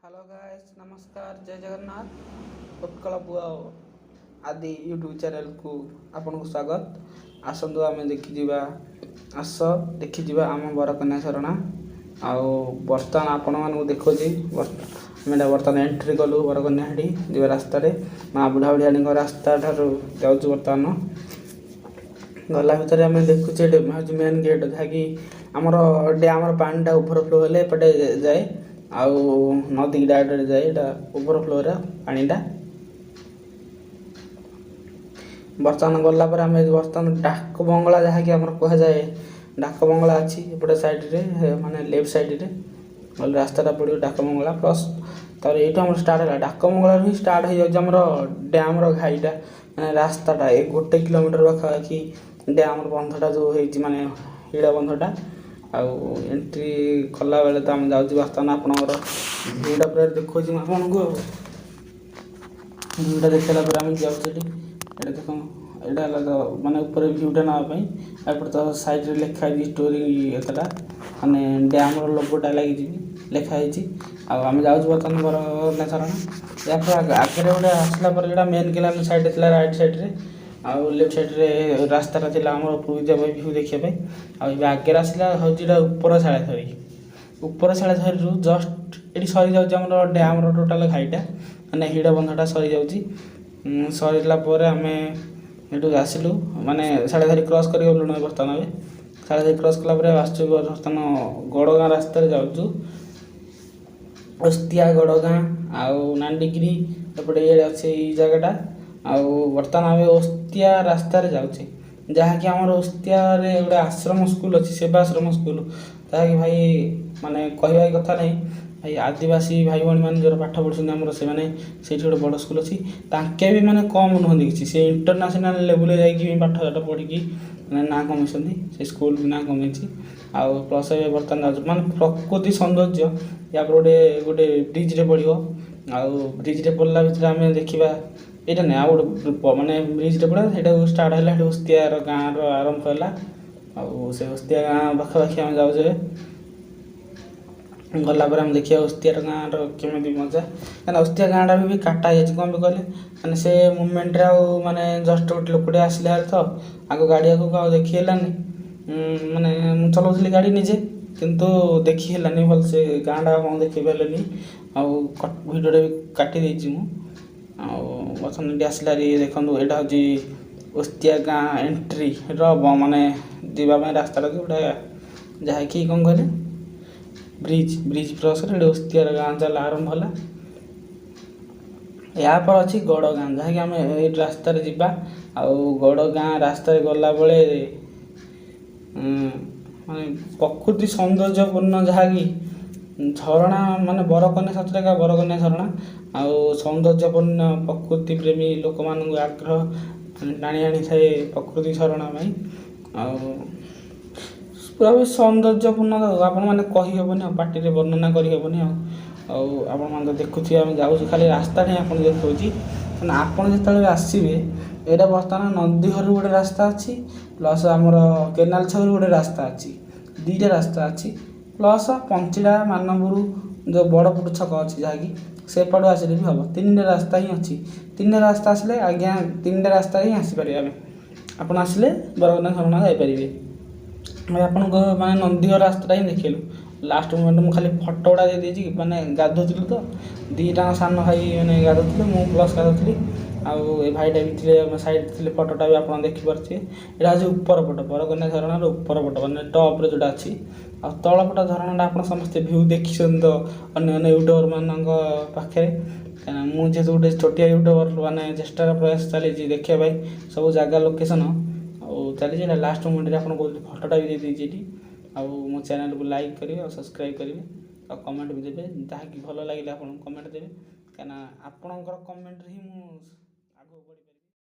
Hello guys नमस्कार जय जगन्नाथ उत्कल बुआ आदि यूट्यूब चैनल को आपन को स्वागत। आसंतु आमे देखिजिबा आस देखिजिबा आम बरकन्या झरणा आउ बर्तमान आपण मानू देखोजी मेडा बर्तमान एंट्री कलु बरकन्या हाडी जिबा रास्ता रे मां बुढ़ा बुढ़ियानी को रास्ता ठारो जाउछु बर्तमान गला भितर आमे देखुचे मेन गेट जहाँकि आमर डैम पानी ओभरफ्लो हेले एपटे जाए आउ नदी डायरेक्ट जाए ओभरफ्लो पानीटा बर्तमान गला पर आम बर्तमान डाक बंगला जहाँकि आम कह जाए डाक बंगला अच्छी एपटे साइड रे माने लेफ्ट साइड रे गल रास्ता पड़ो डाक बंगला प्लस तर ये स्टार्ट है डाक बंगला ही स्टार्ट हो डैम घाईटा माने रास्ताटा 1 किलोमीटर पाखापाखि डैम बंधटा जो होती माने हिड़ा बंधटा आउ एंट्री कला बेले तो आम जाऊँ बर्तमान आपणकर भ्यूटा पूरा देखो आपन को भ्यूटा देखला आम जाऊँ देख यहाँ तो माने ऊपर भ्यूटा नापी एपटे तो साइड लिखा स्टोरी एतटा माने डैम लोगोटा लगी लिखाई आम जाऊँ बर्तमान बरकन्या झरणा या आगे गोटे आसला जो मेन केनाल साइड थी राइट साइड रे आउ लेफ्ट साइड रे रास्ता था भ्यू देखा आगे आसला हूँ ऊपर शाला धरी रु जस्ट ये सरी जाऊँ डैम टोटाल घाईटा माने हिड़ बंधटा सरी जाऊँ सरला आम ये आसलु माने शाला धरी क्रॉस कर बर्तमान शाला धरी क्रॉस कला आस बर्तमान गड़गाँ रास्ता जाऊँ ओस्तिया गड़गाँ आउ नांडीगिरी एपटे ये अच्छे जगटा आउ बर्तमान आम ओस्तिया रास्तार जाऊे जहाँकि आम ओस्तिया गोटे आश्रम स्कूल अच्छी सेवाश्रम स्कूल जहाँकि भाई माने कहवा कथा नहीं भाई आदिवासी भाई भाई मैंने जो पाठ पढ़ुं से गोटे बड़ स्कूल अच्छी ताके भी माने कम नुहति कि से इंटरनेशनल लेवल जाकि पाठ पढ़ी ना कमी से स्कूल भी ना कमी आउ प्लस बर्तमान माने प्रकृति सौंदर्य या गोटे गोटे ब्रिज रे पड़ो आउ ब्रिज रे पड़ला भर आम देखा यहाँ नहीं आउ गोटे माने ब्रिज रे पड़ा से स्टार्ट है ओस्तियार गाँव आरंभ है आउ से ओस्तिया गाँव पाखापाखि आम जाऊे गला आम देखिए ओस्तियार गाँव केमी मजा क्या ओस्तिया गाँटा भी काटा कौन भी कहले मैंने से मुवमेंट माने जस्ट गोटे लोकटे आसला तो आग गाड़ी आगे देखीलानी माने चलाऊली गाड़ी निजे किंतु देखी है भल से गाँटा कौन देखी पारे आउ भिडियो भी काटी देती बर्तमान आसला देखो यहाँ हूँ ओस्तिया गाँ एंट्री माने जावाई रास्ता गोटे जहाँकि कौन कहले ब्रिज क्रॉस ओस्तियार गाँ चल आरंभ है या पर अच्छी गड़ गाँ जहाँकि आम ये रास्ता जावा आउ गड़ गाँ रास्ता गला बेले माने प्रकृति सौंदर्यपूर्ण जहाँकि झरणा माने बरकन्या सतरे का बरकन्या झरणा आउ सौंदर्यपूर्ण प्रकृति प्रेमी लोक मान आग्रह टाणी आनी थाए प्रकृति झरणा आउ पूरा भी सौंदर्यपूर्ण आपण मैंने कहीहबनी पार्टी में वर्णना करहबनी आप देखुए आम जाऊँ खाली रास्ता नहीं आप देखा आपड़ जो आसवे यहाँ बर्तमान नदी घर गोटे रास्ता अच्छी प्लस आमर केनाल छक गोटे रास्ता अच्छी दुईटा रास्ता अच्छी प्लस पंचड़ा मानपुर जो बड़पुट छक अच्छी जहाँकि सेपट आसले भी हम 3टा रास्ता ही अच्छी 3टा रास्ता आसले आज्ञा 3टा रास्ता ही आसीपर आम आपड़ आसले बरकन्या झरणा जापरेंगे आपन को माने नंदी रास्ता ही देखलु लास्ट मोमेंट मु खाली फटो गुड़ा दे माने गाधोलु तो दीटा सान भाई मैंने गाधोले मु प्लस गाधोली आउ ए भाईटा भी थे साइड थे फटोटा भी आप देखिपे यहाँ हूँ ऊपर पट बरकन्या झरणार ऊपर पट मैंने टप रे जोटा अच्छी आ तलपट झरणाटा आप समस्ते भ्यू देखी तो अन्य यूट्यूबर मान पाखे मुझे गोटे छोटिया यूट्यूबर मैंने चेष्टार प्रयास चली देखा सब जगह लोकेशन चली लास्ट मोमेंट आप फटोटा भी देती मो चैनल को लाइक करेंगे और सब्सक्राइब करेंगे और कमेंट भी देवे जहाँकि भल लगे आप कमेंट देवे क्या आपणकर कमेंट ही मुझे आगे बढ़ी।